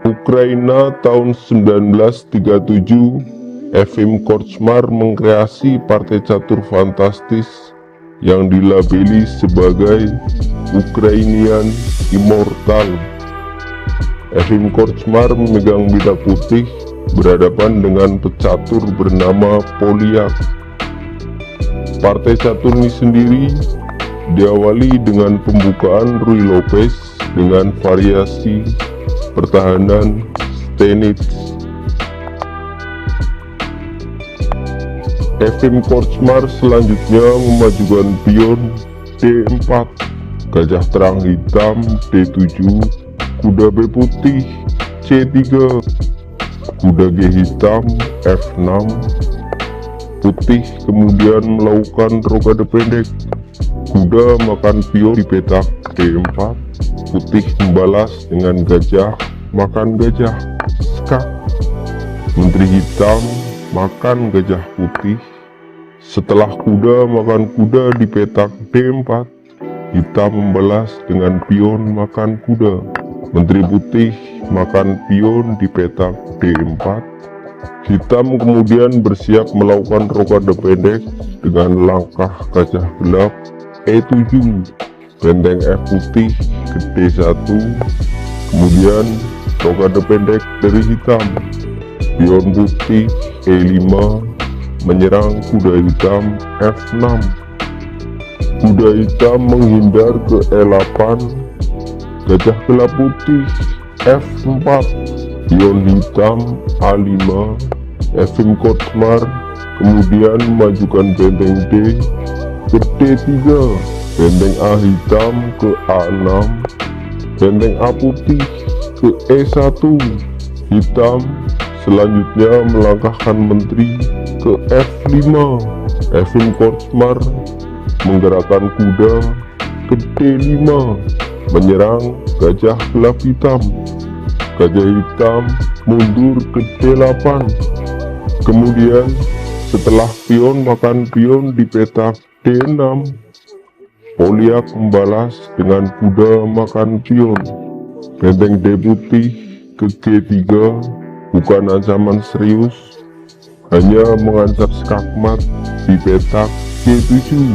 Ukraina tahun 1937, Efim Korczmar mengkreasi partai catur fantastis yang dilabeli sebagai Ukrainian Immortal. Efim Korczmar memegang bita putih berhadapan dengan pecatur bernama Polyak. Partai catur ini sendiri diawali dengan pembukaan Ruy Lopez dengan variasi pertahanan Stanich. Efim Korczmar selanjutnya memajukan pion D4, gajah terang hitam D7, kuda B putih C3, kuda G hitam F6, putih kemudian melakukan rokade pendek, kuda makan pion di petak D4, putih membalas dengan gajah makan gajah skak, menteri hitam makan gajah putih. Setelah kuda makan kuda di petak D4, hitam membalas dengan pion makan kuda, menteri putih makan pion di petak D4. Hitam kemudian bersiap melakukan rokade pendek dengan langkah gajah gelap E7, benteng F putih ke D1, kemudian rokade pendek dari hitam, pion putih E5 menyerang kuda hitam F6, kuda hitam menghindar ke E8, gajah gelap putih F4, pion hitam A5. Efim Korczmar kemudian memajukan benteng D ke D3, benteng A hitam ke A6, benteng A putih ke E1, hitam selanjutnya melangkahkan menteri ke F5. Efim Korczmar menggerakkan kuda ke D5 menyerang gajah gelap hitam, gajah hitam mundur ke D8. Kemudian setelah pion makan pion di petak D6, Polyak membalas dengan kuda makan pion, benteng D putih ke G3 bukan ancaman serius, hanya mengancam skakmat di petak G7.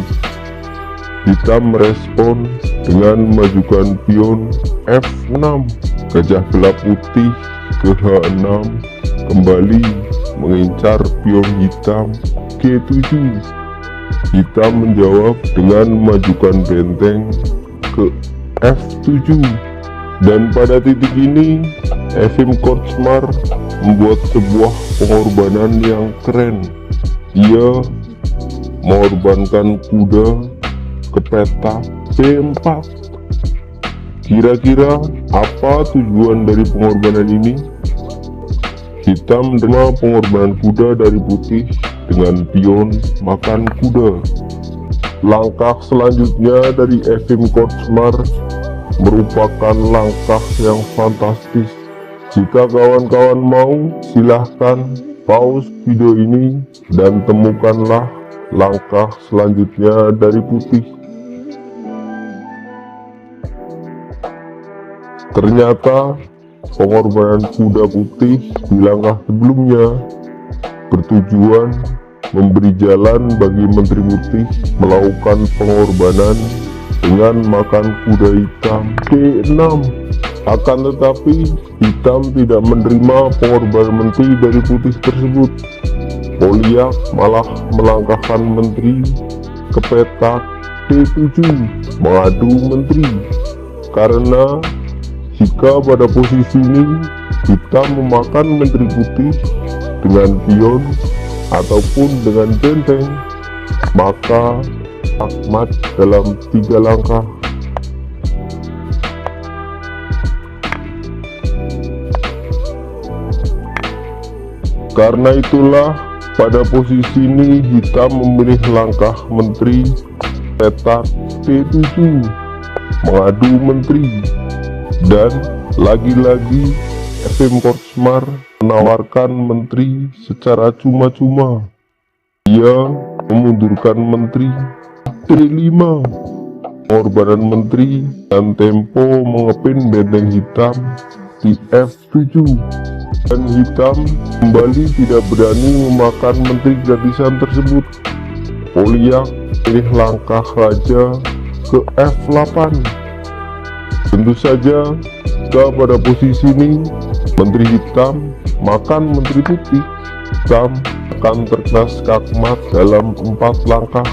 Hitam merespon dengan memajukan pion F6, gajah gelap putih ke H6 kembali mengincar pion hitam G7. Hitam menjawab dengan memajukan benteng ke F7, dan pada titik ini Efim Korczmar membuat sebuah pengorbanan yang keren. Ia mengorbankan kuda ke petak B4. Kira-kira apa tujuan dari pengorbanan ini? Hitam menerima pengorbanan kuda dari putih dengan pion makan kuda. Langkah selanjutnya dari Efim Korczmar merupakan langkah yang fantastis. Jika kawan-kawan mau, silahkan pause video ini dan temukanlah langkah selanjutnya dari putih. Ternyata pengorbanan kuda putih di langkah sebelumnya bertujuan memberi jalan bagi menteri putih melakukan pengorbanan dengan makan kuda hitam D6. Akan tetapi hitam tidak menerima pengorbanan menteri dari putih tersebut. Polyak malah melangkahkan menteri ke petak D7 mengadu menteri, karena jika pada posisi ini hitam memakan menteri putih dengan pion ataupun dengan benteng, maka skakmat dalam 3 langkah. Karena itulah pada posisi ini hitam memilih langkah menteri petak D7 mengadu menteri, dan lagi-lagi Efim Korczmar menawarkan menteri secara cuma-cuma. Ia memundurkan menteri D5, pengorbanan menteri dan tempo mengepin benteng hitam di F7, dan hitam kembali tidak berani memakan menteri gratisan tersebut. Polyak pilih langkah raja ke F8. Tentu saja jika pada posisi ini menteri hitam makan menteri putih, hitam akan terkena skakmat dalam 4 langkah.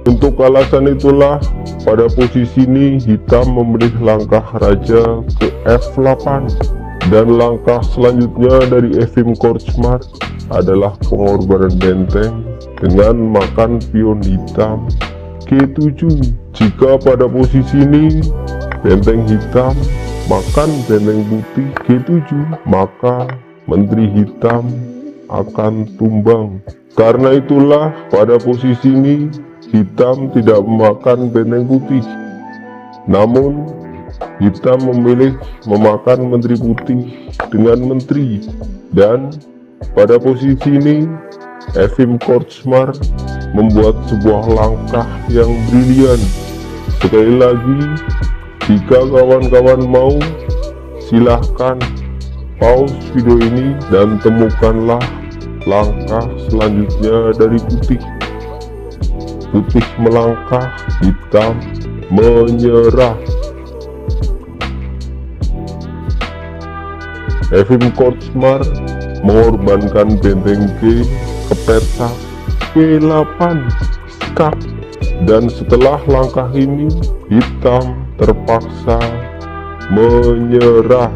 Untuk alasan itulah, pada posisi ini hitam memilih langkah raja ke F8, dan langkah selanjutnya dari Efim Kortsmar adalah pengorbanan benteng dengan makan pion hitam G7. Jika pada posisi ini benteng hitam makan benteng putih G7, maka menteri hitam akan tumbang. Karena itulah pada posisi ini hitam tidak memakan benteng putih, namun hitam memilih memakan menteri putih dengan menteri. Dan pada posisi ini Efim Kortsmar membuat sebuah langkah yang brilian. Sekali lagi, jika kawan-kawan mau, silahkan pause video ini dan temukanlah langkah selanjutnya dari putih. Putih melangkah, hitam menyerah. Efim Kortsmar mengorbankan benteng G ke peta P8 skak, dan setelah langkah ini hitam terpaksa menyerah.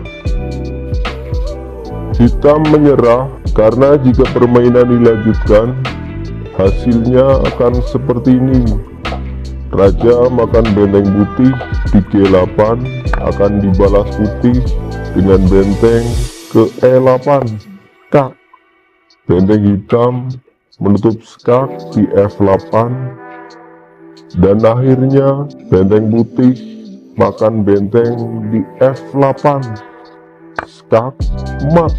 Hitam menyerah karena jika permainan dilanjutkan, hasilnya akan seperti ini. Raja makan benteng putih di G8 akan dibalas putih dengan benteng ke E8 skak. Benteng hitam menutup skak di F8, dan akhirnya benteng putih makan benteng di F8 skak mat.